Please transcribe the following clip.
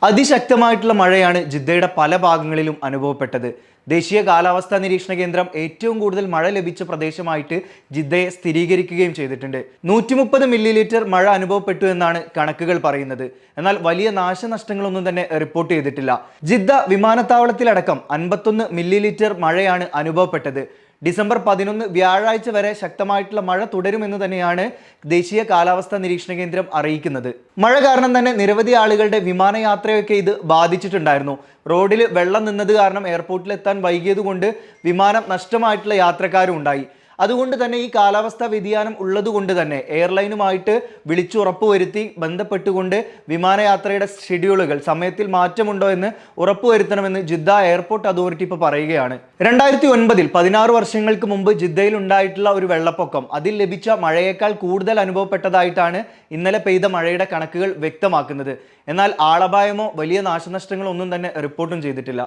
അതിശക്തമായിട്ടുള്ള മഴയാണ് ജിദ്ദയുടെ പല ഭാഗങ്ങളിലും അനുഭവപ്പെട്ടത്. ദേശീയ കാലാവസ്ഥാ നിരീക്ഷണ കേന്ദ്രം ഏറ്റവും കൂടുതൽ മഴ ലഭിച്ച പ്രദേശമായിട്ട് ജിദ്ദയെ സ്ഥിരീകരിക്കുകയും ചെയ്തിട്ടുണ്ട്. 130 മില്ലിലിറ്റർ മഴ അനുഭവപ്പെട്ടു എന്നാണ് കണക്കുകൾ പറയുന്നത്. എന്നാൽ വലിയ നാശനഷ്ടങ്ങളൊന്നും തന്നെ റിപ്പോർട്ട് ചെയ്തിട്ടില്ല. ജിദ്ദ വിമാനത്താവളത്തിലടക്കം 51 മില്ലിലിറ്റർ മഴയാണ് അനുഭവപ്പെട്ടത്. ഡിസംബർ 11 വ്യാഴാഴ്ച വരെ ശക്തമായിട്ടുള്ള മഴ തുടരുമെന്ന് തന്നെയാണ് ദേശീയ കാലാവസ്ഥാ നിരീക്ഷണ കേന്ദ്രം അറിയിക്കുന്നത്. മഴ കാരണം തന്നെ നിരവധി ആളുകളുടെ വിമാനയാത്രയൊക്കെ ഇത് ബാധിച്ചിട്ടുണ്ടായിരുന്നു. റോഡിൽ വെള്ളം നിന്നത് കാരണം എയർപോർട്ടിൽ എത്താൻ വൈകിയതുകൊണ്ട് വിമാനം നഷ്ടമായിട്ടുള്ള യാത്രക്കാരും ഉണ്ടായി. അതുകൊണ്ട് തന്നെ ഈ കാലാവസ്ഥാ വ്യതിയാനം ഉള്ളതുകൊണ്ട് തന്നെ എയർലൈനുമായിട്ട് വിളിച്ചുറപ്പുവരുത്തി ബന്ധപ്പെട്ടുകൊണ്ട് വിമാനയാത്രയുടെ ഷെഡ്യൂളുകൾ സമയത്തിൽ മാറ്റമുണ്ടോ എന്ന് ഉറപ്പുവരുത്തണമെന്ന് ജിദ്ദ എയർപോർട്ട് അതോറിറ്റി ഇപ്പോൾ പറയുകയാണ്. 2009 16 വർഷങ്ങൾക്ക് മുമ്പ് ജിദ്ദയിൽ ഉണ്ടായിട്ടുള്ള ഒരു വെള്ളപ്പൊക്കം അതിൽ ലഭിച്ച മഴയേക്കാൾ കൂടുതൽ അനുഭവപ്പെട്ടതായിട്ടാണ് ഇന്നലെ പെയ്ത മഴയുടെ കണക്കുകൾ വ്യക്തമാക്കുന്നത്. എന്നാൽ ആളപായമോ വലിയ നാശനഷ്ടങ്ങളോ ഒന്നും തന്നെ റിപ്പോർട്ടും ചെയ്തിട്ടില്ല.